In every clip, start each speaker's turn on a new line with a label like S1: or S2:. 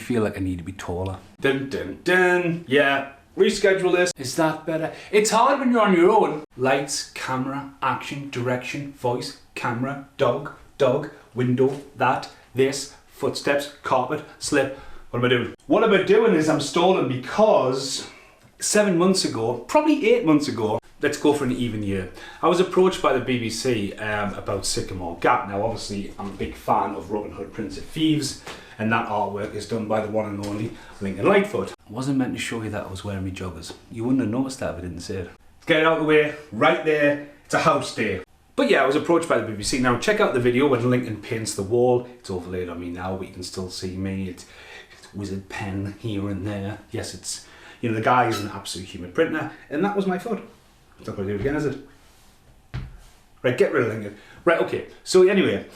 S1: feel like I need to be taller.
S2: Dun dun dun. Yeah. Reschedule this.
S1: Is that better? It's hard when you're on your own. Lights, camera, action, direction, voice, camera, dog, window, that, this, footsteps, carpet, slip. What am I doing? What I'm doing is I'm stalling because 7 months ago, probably 8 months ago, let's go for an even year, I was approached by the BBC about Sycamore Gap. Now obviously I'm a big fan of Robin Hood, Prince of Thieves, and that artwork is done by the one and only Lightfoot. I wasn't meant to show you that I was wearing my joggers. You wouldn't have noticed that if I didn't say it. Let's get it out of the way, right there, it's a house day. But yeah, I was approached by the BBC. Now check out the video when Lincoln paints the wall. It's overlaid on me now, but you can still see me. It's wizard pen here and there. Yes, it's, you know, the guy is an absolute human printer, and that was my foot. It's not going to do it again, is it? Right, get rid of Lincoln. Right, okay, so anyway,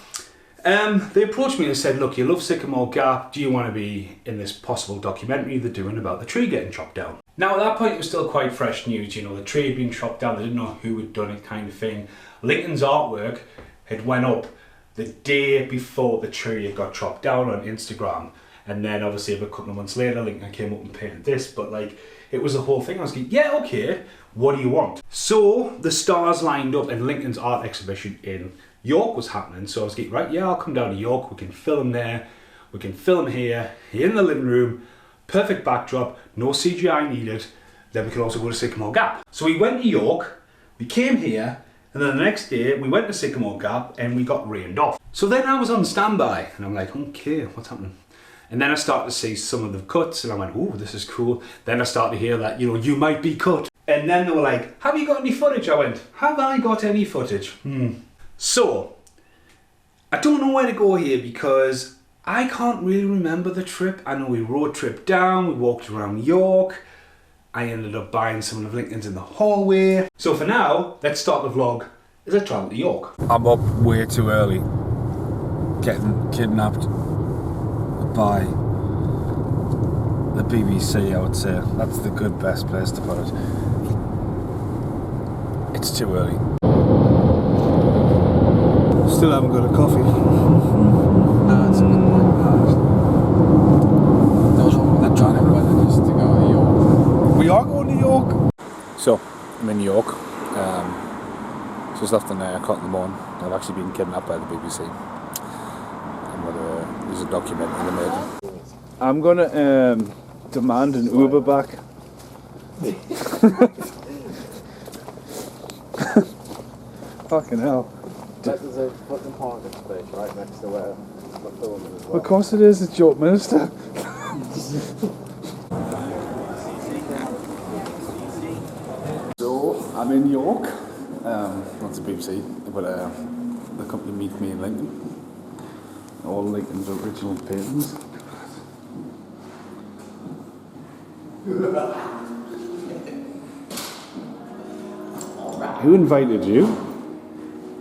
S1: they approached me and said, look, you love Sycamore Gap, do you want to be in this possible documentary they're doing about the tree getting chopped down? Now at that point it was still quite fresh news, you know, the tree had been chopped down, they didn't know who had done it kind of thing. Lincoln's artwork had went up the day before the tree had got chopped down on Instagram, and then obviously a couple of months later Lincoln came up and painted this, but like, it was a whole thing. I was like, yeah, okay, what do you want? So the stars lined up and Lincoln's art exhibition in York was happening, so I was like, right, yeah, I'll come down to York, we can film there, we can film here, in the living room, perfect backdrop, no CGI needed, then we can also go to Sycamore Gap. So we went to York, we came here, and then the next day we went to Sycamore Gap and we got rained off. So then I was on standby and I'm like, okay, what's happening? And then I started to see some of the cuts and I went, oh, this is cool. Then I started to hear that, you know, you might be cut. And then they were like, have you got any footage? I went, have I got any footage? So, I don't know where to go here because I can't really remember the trip. I know we road tripped down, we walked around York. I ended up buying some of Lincoln's in the hallway. So for now, let's start the vlog as I travel to York. I'm up way too early, getting kidnapped by the BBC, I would say. That's the good, best place to put it. It's too early. Still haven't got a coffee.
S3: No, it's a good point. They're trying to whether just to go to York.
S1: We are going to York. So, I'm in York. Just after 9 o'clock in the morning. I've actually been kidnapped by the BBC. There's a documentary they made. I'm gonna demand an Uber back. Fucking hell.
S3: There's a fucking parking space right next to where we're filming as well.
S1: Of course it is, it's York Minster. So, I'm in York. Not the BBC, but the company Meet Me in Lincoln. All Lincoln's original paintings. Who invited you?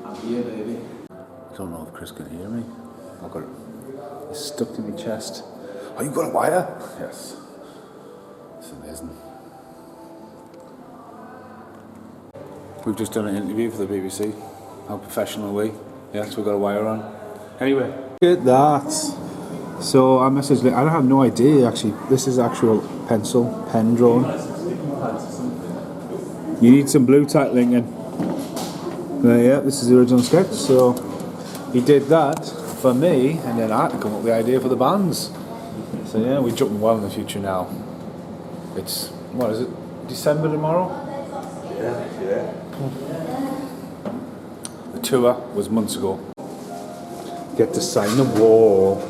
S3: I'm here, lady.
S1: I don't know if Chris can hear me. I've got it. It's stuck to my chest. Oh, you got a wire? Yes. It's amazing. We've just done an interview for the BBC. How professional are we? Yes, we've got a wire on. Anyway. Look at that. So I messaged, I have no idea actually. This is actual pen drawn. You need some blue tack, Lincoln. Yeah, this is the original sketch. So he did that for me, and then I had to come up with the idea for the bands. So yeah, we're jumping well in the future now. It's, what is it, December tomorrow?
S3: Yeah.
S1: The tour was months ago. Get to sign the wall.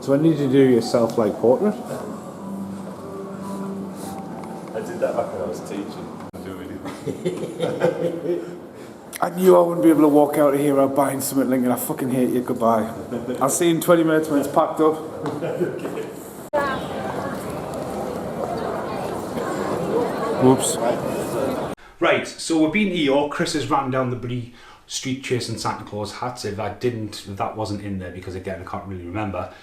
S1: So I need you to do your self-like portrait.
S4: I did that back when I was teaching.
S1: I knew I wouldn't be able to walk out of here without buying something, Lincoln. I fucking hate you. Goodbye. I'll see you in 20 minutes when it's packed up. Whoops. Right, so we've been to York. Chris has ran down the bloody street chasing Santa Claus hats. If that wasn't in there, because again, I can't really remember.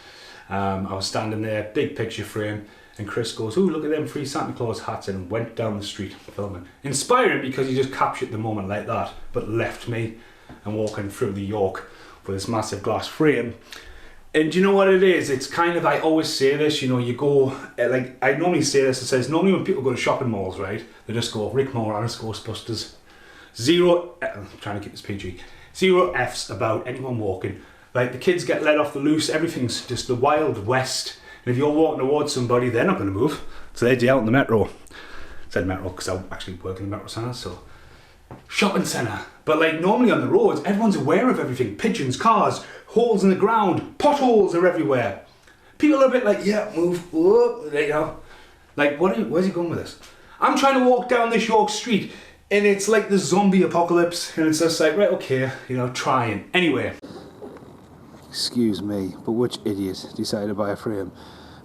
S1: I was standing there, big picture frame, And Chris goes, "Ooh, look at them free Santa Claus hats," and went down the street filming. Inspiring because he just captured the moment like that, but left me and walking through the York with this massive glass frame. And do you know what it is? It's kind of, I always say this, you know, you go, like, I normally say this, it says, normally when people go to shopping malls, right, they just go, Rick Moranis, Ghostbusters. I'm trying to keep this PG. 0 F's about anyone walking. Like, the kids get let off the loose, everything's just the Wild West. And if you're walking towards somebody, they're not going to move. So they'd be out in the metro. I said metro because I actually work in the metro centre, so. Shopping centre. But like normally on the roads, everyone's aware of everything. Pigeons, cars, holes in the ground, potholes are everywhere. People are a bit like, yeah, move, whoop, you know. Like, where's he going with this? I'm trying to walk down this York street and it's like the zombie apocalypse and it's just like, right, okay, you know, trying. Anyway. Excuse me, but which idiot decided to buy a frame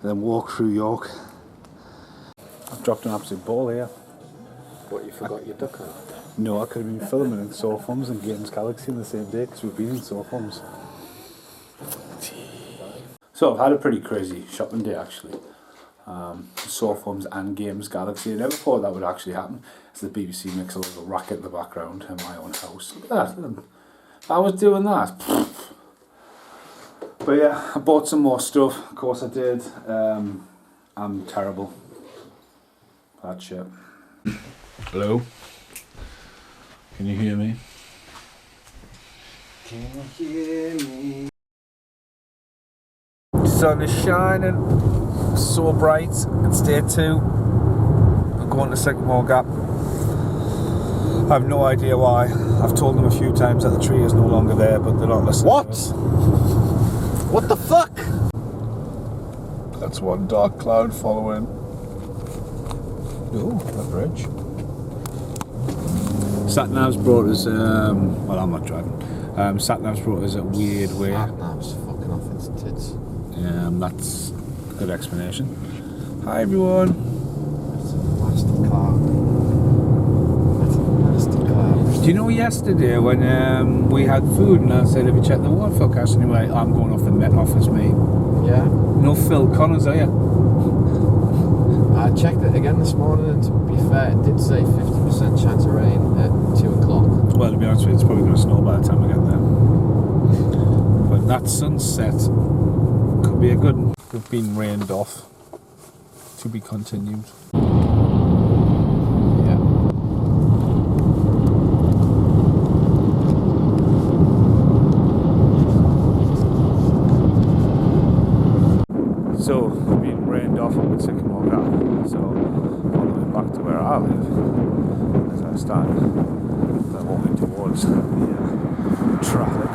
S1: and then walk through York? I've dropped an absolute ball here.
S3: What, you forgot your duck hunt?
S1: No, I could have been filming in Soulforms and Games Galaxy in the same day because we've been in Soulforms. So I've had a pretty crazy shopping day actually. Soulforms and Games Galaxy. I never thought that would actually happen. As the BBC makes a little racket in the background in my own house. Look at that. I was doing that. But yeah, I bought some more stuff. Of course I did. I'm terrible. Bad shit.
S4: Hello? Can you hear me?
S3: Can you hear me?
S2: Sun is shining, so bright. It's day 2. I'm going to Sycamore Gap. I have no idea why. I've told them a few times that the tree is no longer there, but they're not listening.
S3: What? What the fuck?
S4: That's one dark cloud following.
S2: Oh, a bridge. Satnav's brought us, well, I'm not driving. Satnav's brought us a weird way.
S3: Satnav's fucking off its tits.
S2: That's a good explanation. Hi everyone.
S3: That's a plastic car. That's a plastic car.
S2: Do you know yesterday when we had food and I said, have you checked the water forecast? And you were like, I'm going off the Met Office, mate.
S3: Yeah.
S2: No Phil Connors, are you?
S3: I checked it again this morning and to be fair, it did say 50% chance of rain at 2 o'clock.
S2: Well, to be honest with you, it's probably going to snow by the time we get there. But that sunset could be a good one. We've been rained off. To be continued.
S3: Yeah.
S2: So, we've been rained off up at Sycamore Gap. So, all the way back to where I live, as I stand, I'm walking towards the traffic.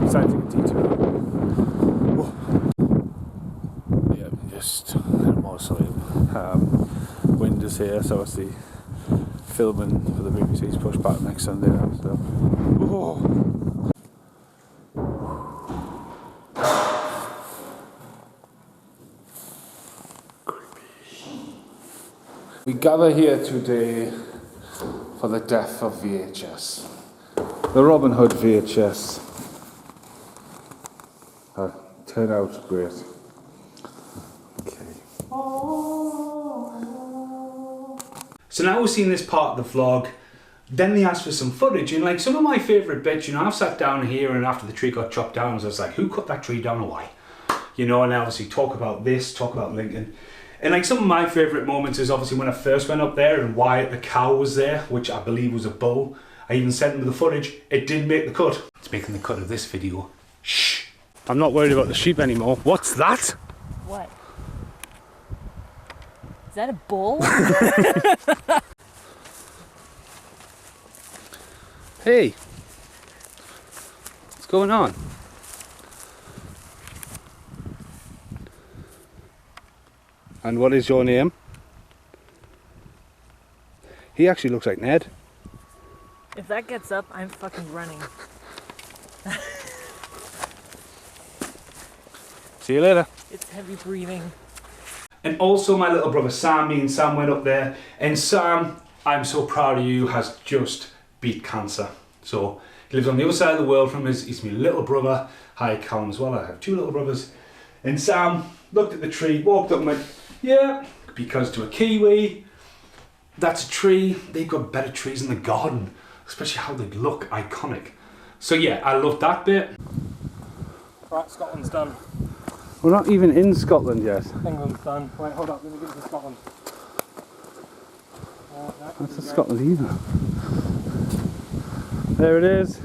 S2: Decided to take a detour. Yeah, just more sorry. Wind is here, so it's the filming for the BBC's push back next Sunday. So. Oh. We gather here today for the death of VHS. The Robin Hood VHS. Turned out great. Okay. So now we've seen this part of the vlog. Then they asked for some footage, and like some of my favourite bits, you know, I've sat down here and after the tree got chopped down, so I was like, who cut that tree down and why? You know, and obviously talk about this, talk about Lincoln. And like some of my favourite moments is obviously when I first went up there and Wyatt the cow was there, which I believe was a bull. I even sent him the footage. It didn't make the cut. It's making the cut of this video. Shh. I'm not worried about the sheep anymore. What's that?
S5: What? Is that a bull?
S2: Hey. What's going on? And what is your name? He actually looks like Ned.
S5: If that gets up, I'm fucking running.
S2: See you later.
S5: It's heavy breathing.
S1: And also my little brother Sam, me and Sam went up there, and Sam, I'm so proud of you, has just beat cancer. So he lives on the other side of the world from us. He's my little brother. Hi Callum as well, I have 2 little brothers. And Sam,
S2: looked at the tree, walked up and went, yeah, because to a Kiwi, that's a tree. They've got better trees in the garden, especially how they look iconic. So yeah, I loved that bit.
S6: Right, Scotland's done.
S2: We're not even in Scotland yet.
S6: England's done. Wait, hold up, let me get to Scotland.
S2: That's not Scotland either. There it is.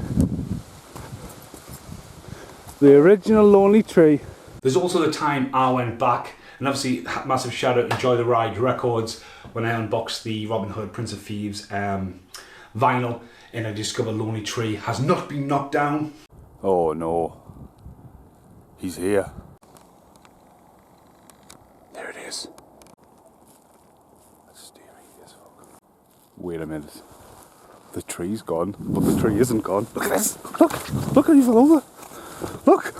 S2: The original Lonely Tree. There's also the time I went back, and obviously massive shout out to Enjoy the Ride Records when I unboxed the Robin Hood Prince of Thieves vinyl, and I discovered Lonely Tree has not been knocked down.
S1: Oh no. He's here. There it is. That's scary as fuck. Wait a minute. The tree's gone, but the tree isn't gone. Look at this! Look! Look, he fell over! Look!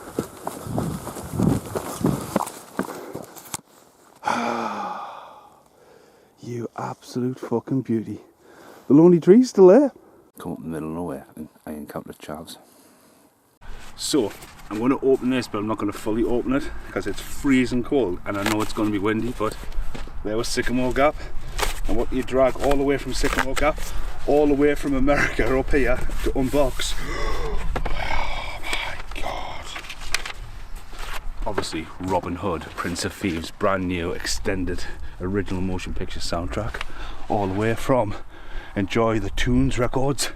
S1: You absolute fucking beauty. The Lonely Tree's still there. Come up in the middle of nowhere and I encountered Chavs. So, I'm going to open this, but I'm not going to fully open it because it's freezing cold and I know it's going to be windy, but there was Sycamore Gap. And what you drag all the way from Sycamore Gap, all the way from America up here to unbox. Oh my God. Obviously, Robin Hood, Prince of Thieves, brand new, extended, original motion picture soundtrack. All the way from Enjoy the Tunes Records.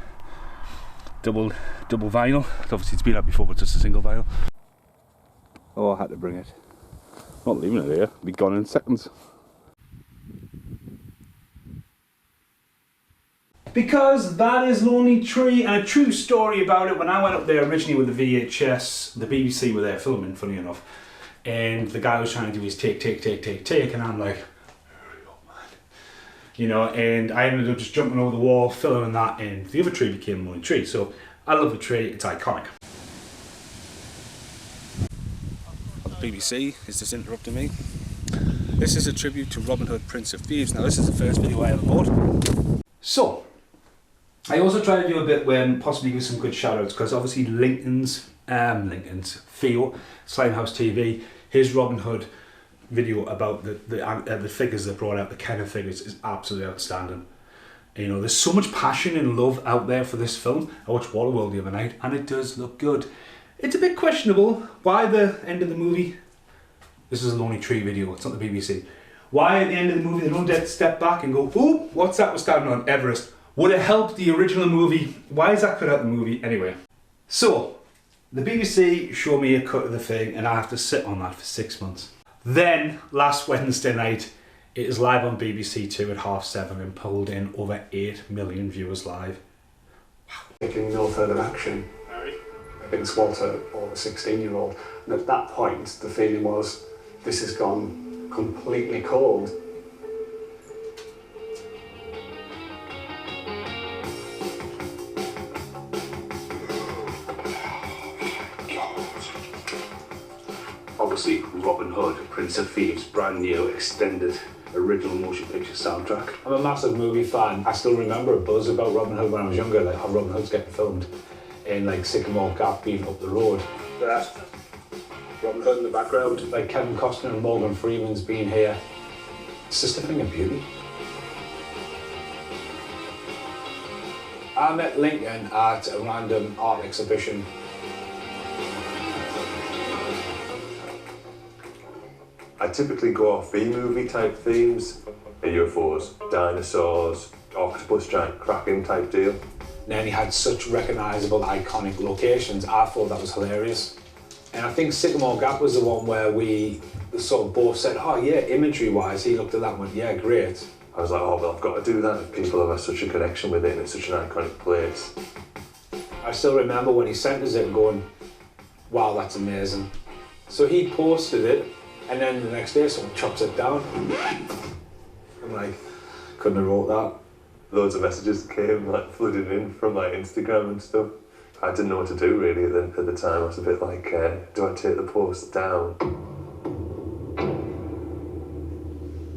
S1: Double vinyl. Obviously it's been out before, but just a single vinyl. Oh, I had to bring it. Not leaving it here. It'll be gone in seconds.
S2: Because that is Lonely Tree, and a true story about it. When I went up there originally with the VHS, the BBC were there filming, funny enough, and the guy was trying to do his take, and I'm like, hurry up, man. You know, and I ended up just jumping over the wall, filming that, and the other tree became Lonely Tree. So I love the tree, it's iconic.
S1: BBC is just interrupting me. This is a tribute to Robin Hood, Prince of Thieves. Now this is the first video I ever bought.
S2: So, I also try to do a bit where possibly give some good shout outs, because obviously Lincoln's Theo, Slimehouse TV, his Robin Hood video about the figures they brought out, the Kenner figures, is absolutely outstanding. You know, there's so much passion and love out there for this film. I watched Waterworld the other night and it does look good. It's a bit questionable why the end of the movie, this is a Lonely Tree video, it's not the BBC, why at the end of the movie they don't step back and go, oh, what's that was standing on Everest? Would it help the original movie? Why is that cut out of the movie? Anyway, so the BBC showed me a cut of the thing and I have to sit on that for 6 months. Then last Wednesday night, it is live on BBC Two at 7:30 and pulled in over 8 million viewers live.
S7: Taking no further action against Walter or the 16-year-old. And at that point, the feeling was, this has gone completely cold.
S1: Obviously, Robin Hood, Prince of Thieves, brand new, extended, original motion picture soundtrack.
S2: I'm a massive movie fan. I still remember a buzz about Robin Hood when I was younger, like how Robin Hood's getting filmed in like Sycamore Gap being up the road.
S7: Robin Hood in the background.
S2: Like Kevin Costner and Morgan Freeman's being here. It's just a thing of beauty. I met Lincoln at a random art exhibition.
S8: I typically go off B-movie type themes, UFOs, dinosaurs, octopus, giant kraken type deal.
S2: And then he had such recognisable, iconic locations. I thought that was hilarious. And I think Sycamore Gap was the one where we sort of both said, oh yeah, imagery-wise, he looked at that and went, yeah, great.
S8: I was like, oh, well, I've got to do that if people have such a connection with it and it's such an iconic place.
S2: I still remember when he sent us it going, wow, that's amazing. So he posted it, and then the next day someone chops it down. I'm like, couldn't have wrote that.
S8: Loads of messages came like flooding in from like Instagram and stuff. I didn't know what to do really at the time. I was a bit like, do I take the post down?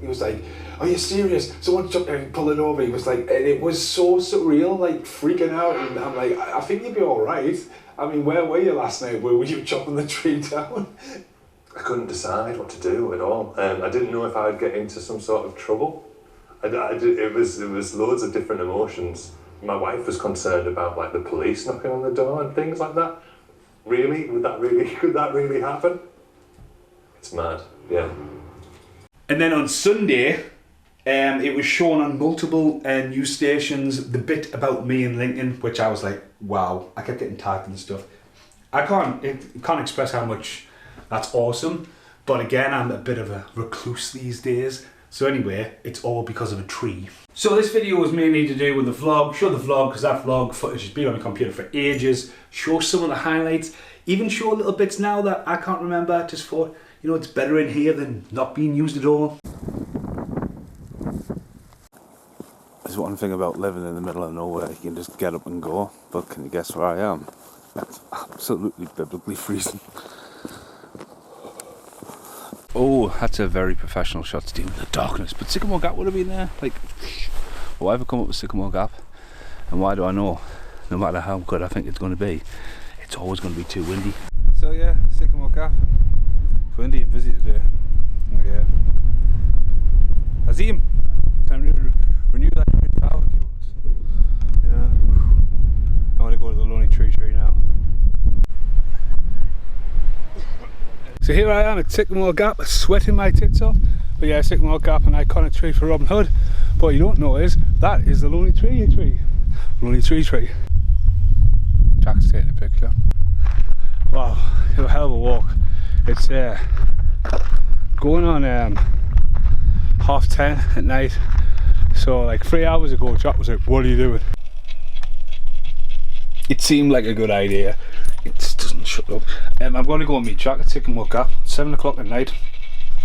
S2: He was like, are you serious? Someone jumped in and pulled it over. He was like, and it was so surreal, like freaking out. And I'm like, I think you'd be all right. I mean, where were you last night? Where were you chopping the tree down?
S8: I couldn't decide what to do at all. I didn't know if I would get into some sort of trouble. It was loads of different emotions. My wife was concerned about like the police knocking on the door and things like that. Really? Could that really happen? It's mad, yeah.
S2: And then on Sunday, it was shown on multiple news stations, the bit about me and Lincoln, which I was like, wow, I kept getting tagged and stuff. I can't express how much that's awesome, but again, I'm a bit of a recluse these days. So anyway, it's all because of a tree. So this video was mainly to do with the vlog, show the vlog, because that vlog footage has been on the computer for ages, show some of the highlights, even show little bits now that I can't remember, just for, you know, it's better in here than not being used at all.
S4: There's one thing about living in the middle of nowhere, you can just get up and go, but can you guess where I am? That's absolutely biblically freezing. Oh, that's a very professional shot, Steve, in the darkness. But Sycamore Gap would have been there. Like, why have I come up with Sycamore Gap? And why do I know, no matter how good I think it's going to be, it's always going to be too windy. So yeah, Sycamore Gap. It's windy and busy today. Yeah. Azim, time to renew that power of yours. Yeah. I want to go to the Lonely Tree now. So here I am at Sycamore Gap, sweating my tits off. But yeah, Sycamore Gap, an iconic tree for Robin Hood. But what you don't know is, that is the Lonely Tree tree. Lonely Tree tree. Jack's taking a picture. Wow, it was a hell of a walk. It's going on 10:30 at night. So like 3 hours ago, Jack was like, what are you doing? It seemed like a good idea. It just doesn't shut up. I'm going to go and meet Jack at Sycamore Gap, 7 o'clock at night.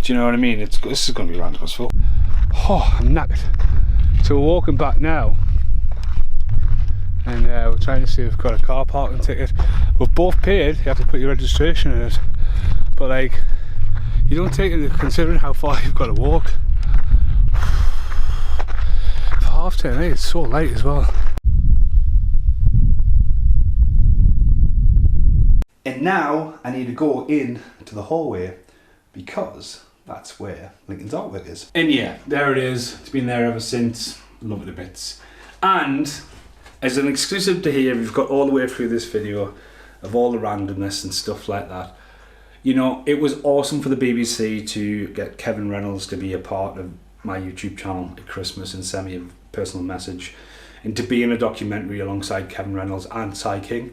S4: Do you know what I mean? This is going to be random as fuck. Oh, I'm knackered. So we're walking back now. And we're trying to see if we've got a car parking ticket. We've both paid, you have to put your registration in it. But like, you don't take into considering how far you've got to walk. For 10:30, it's so late as well.
S2: And now I need to go in to the hallway because that's where Lincoln's artwork is. And yeah, there it is. It's been there ever since. Love it a bit. And as an exclusive to here, we've got all the way through this video of all the randomness and stuff like that. You know, it was awesome for the BBC to get Kevin Reynolds to be a part of my YouTube channel at Christmas and send me a personal message, and to be in a documentary alongside Kevin Reynolds and Cy King.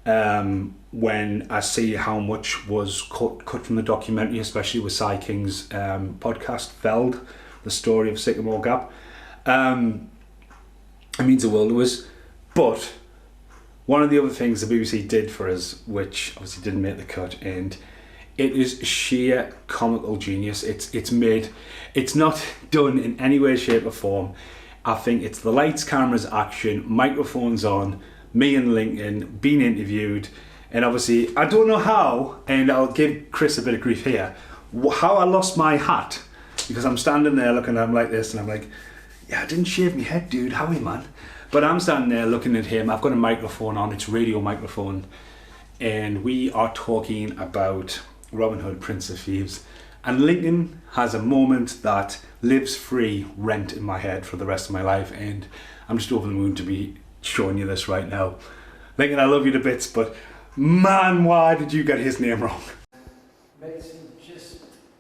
S2: When I see how much was cut from the documentary, especially with Cy King's podcast, Feld, the story of Sycamore Gap, it means the world to us. But one of the other things the BBC did for us, which obviously didn't make the cut, and it is sheer comical genius. It's not done in any way, shape or form. I think it's the lights, cameras, action, microphones on, me and Lincoln being interviewed, and obviously I don't know how, and I'll give Chris a bit of grief here, how I lost my hat, because I'm standing there looking at him like this and I'm like, yeah, I didn't shave my head, dude, how are you, man? But I'm standing there looking at him. I've got a microphone on, it's a radio microphone, and we are talking about Robin Hood, Prince of Thieves, and Lincoln has a moment that lives free rent in my head for the rest of my life, and I'm just over the moon to be showing you this right now. Lincoln, I love you to bits, but man, why did you get his name wrong?
S3: Basically, just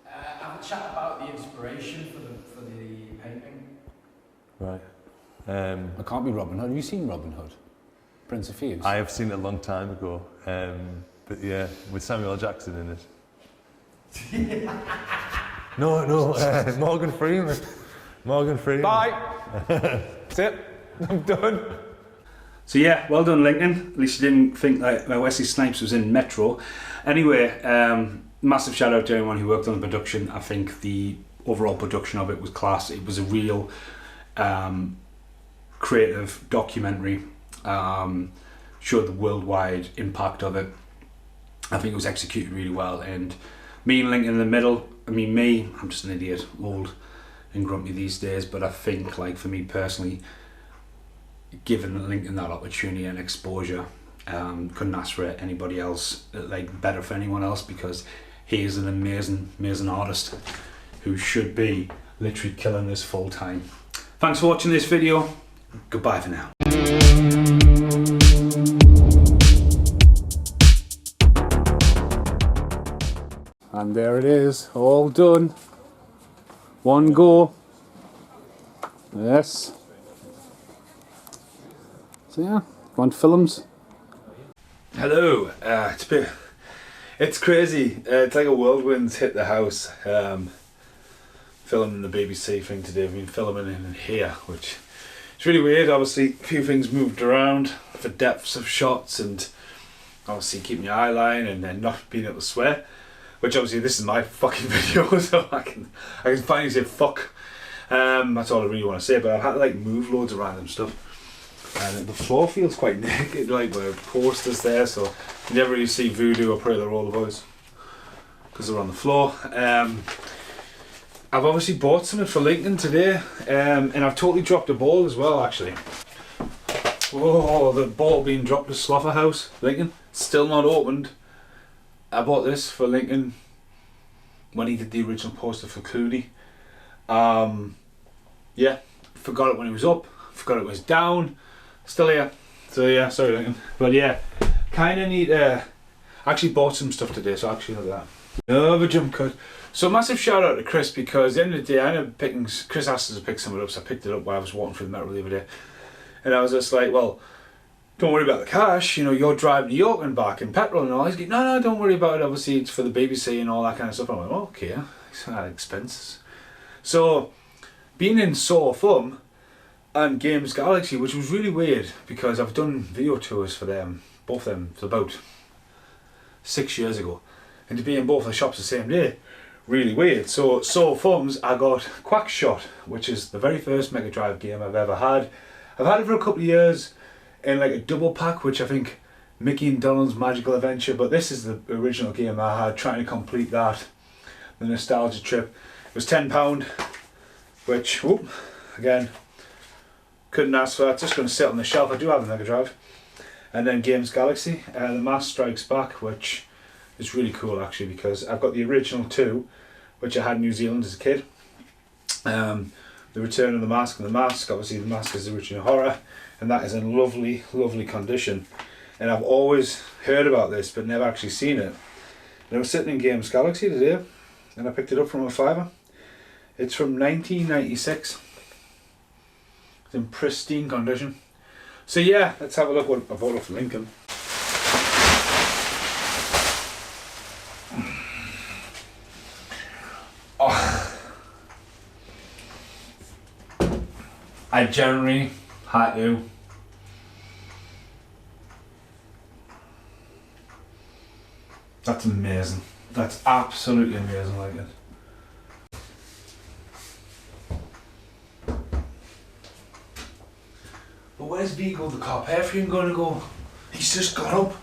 S3: have a chat about the inspiration for the painting.
S8: Right.
S2: It can't be Robin Hood. Have you seen Robin Hood? Prince of Thieves?
S8: I have seen it a long time ago, but yeah, with Samuel L. Jackson in it. No, Morgan Freeman. Morgan Freeman.
S2: Bye!
S8: That's it. I'm done.
S2: So yeah, well done, Lincoln. At least you didn't think that Wesley Snipes was in Metro. Anyway, massive shout out to everyone who worked on the production. I think the overall production of it was class. It was a real creative documentary. Showed the worldwide impact of it. I think it was executed really well, and me and Lincoln in the middle. I mean, I'm just an idiot, old and grumpy these days, but I think, like, for me personally, given Lincoln that opportunity and exposure, couldn't ask for anybody else, like, better for anyone else, because he is an amazing, amazing artist who should be literally killing this full time. Thanks for watching this video. Goodbye for now.
S4: And there it is, all done. One go. Yes. So yeah, want films?
S2: Hello. It's crazy. It's like a whirlwind's hit the house. Filming the BBC thing today. I've been filming in here, which is really weird. Obviously, a few things moved around for depths of shots, and obviously keeping your eye line and then not being able to swear. Which obviously this is my fucking video, so I can finally say fuck. That's all I really want to say. But I've had to like move loads of random stuff, and the floor feels quite naked, like where posters there. So you never really see Voodoo or Pray the Roll the Voice because they're on the floor. I've obviously bought something for Lincoln today, and I've totally dropped a ball as well. Actually, oh, the ball being dropped to Slaughterhouse Lincoln, still not opened. I bought this for Lincoln when he did the original poster for Clooney. Yeah, forgot it when he was up, forgot it was down, still here. So yeah, sorry Lincoln. But yeah, kinda need actually bought some stuff today, so actually look at that. Another jump cut. So massive shout out to Chris, because at the end of the day I ended up picking, Chris asked us to pick something up, so I picked it up while I was walking through the metal the other day. And I was just like, well, don't worry about the cash, you know, you're driving to York and back and petrol and all. He's like, no, don't worry about it, obviously it's for the BBC and all that kind of stuff. I'm like, oh, okay, it's not expenses. So, being in Saw Fun and Games Galaxy, which was really weird, because I've done video tours for them, both of them, for about 6 years ago. And to be in both the shops the same day, really weird. So, Saw Fun's, I got Quackshot, which is the very first Mega Drive game I've ever had. I've had it for a couple of years, in like a double pack, which I think Mickey and Donald's Magical Adventure, but this is the original game I had, trying to complete that, the nostalgia trip. It was £10, which, whoop, again, couldn't ask for that. It's just going to sit on the shelf. I do have a Mega Drive. And then Games Galaxy, The Mask Strikes Back, which is really cool actually, because I've got the original 2, which I had in New Zealand as a kid. The Return of the Mask and the Mask, obviously the Mask is the original horror, and that is in lovely, lovely condition. And I've always heard about this but never actually seen it. And I was sitting in Games Galaxy today and I picked it up from a fiver. It's from 1996. It's in pristine condition. So yeah, let's have a look what I bought off Lincoln. Oh. I generally had to That's amazing. That's absolutely amazing, like it. But where's Vigo the cop? Everything gonna go? He's just got up.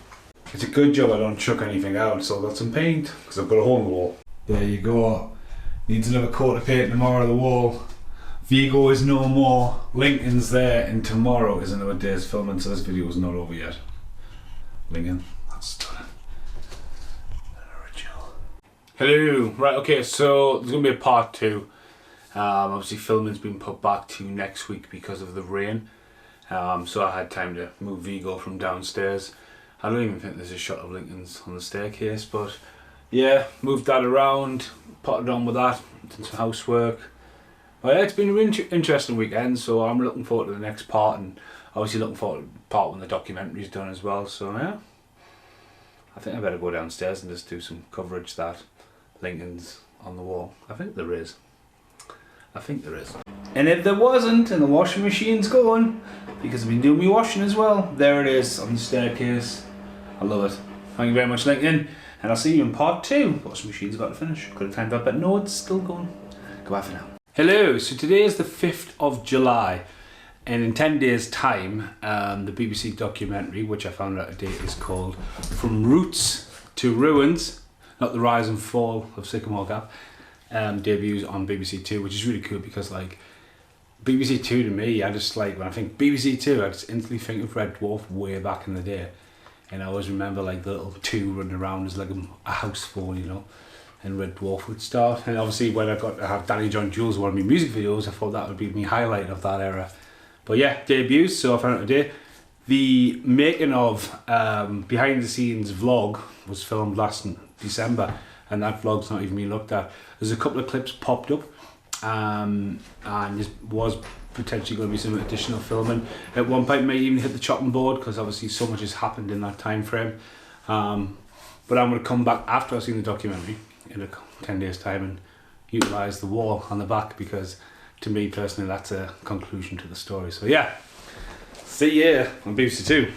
S2: It's a good job I don't chuck anything out, so I've got some paint, because I've got a hole in the wall. There you go. Needs another coat of paint tomorrow on the wall. Vigo is no more. Lincoln's there, and tomorrow is another day's filming, so this video is not over yet. Lincoln, that's stunning. Hello, right, okay, so there's going to be a part 2. Obviously filming's been put back to next week because of the rain. So I had time to move Vigo from downstairs. I don't even think there's a shot of Lincoln's on the staircase, but yeah, moved that around, potted on with that, did some housework. But yeah, it's been an interesting weekend, so I'm looking forward to the next part, and obviously looking forward to the part when the documentary's done as well, so yeah. I think I better go downstairs and just do some coverage that Lincoln's on the wall. I think there is. And if there wasn't, and the washing machine's going, because I've been doing my washing as well, there it is on the staircase. I love it. Thank you very much, Lincoln, and I'll see you in part 2. Washing machine's about to finish. Could have timed up, but no, it's still going. Goodbye for now. Hello, so today is the 5th of July, and in 10 days time, the BBC documentary, which I found out today, is called From Roots to Ruins, not the rise and fall of Sycamore Gap, debuts on BBC Two, which is really cool, because like BBC Two to me, I just like, when I think BBC Two, I just instantly think of Red Dwarf way back in the day, and I always remember like the little 2 running around as like a house phone, you know. and Red Dwarf would start. And obviously when I got to have Danny John Jules one of my music videos, I thought that would be my highlight of that era. But yeah, debuts, so I found out today. The making of behind the scenes vlog was filmed last December, and that vlog's not even been looked at. There's a couple of clips popped up, and there was potentially going to be some additional filming. At one point, may even hit the chopping board because obviously so much has happened in that time frame. But I'm going to come back after I've seen the documentary in 10 days' time and utilise the wall on the back, because to me personally, that's a conclusion to the story. So yeah. See ya on BBC Two.